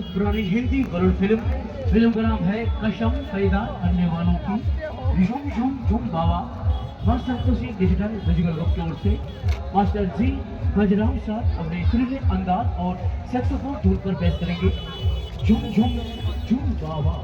एक पुरानी Hindi horror film का नाम है कसम पैदा करने वालों की झूम झूम झूम बाबा मास्टर खुशी डिजिटल म्यूजिकल ग्रुप की ओर से मास्टर जी गजराम साहब अपने सुरीले अंदाज और सैक्सोफोन धुन पर पेश करेंगे झूम झूम झूम बाबा।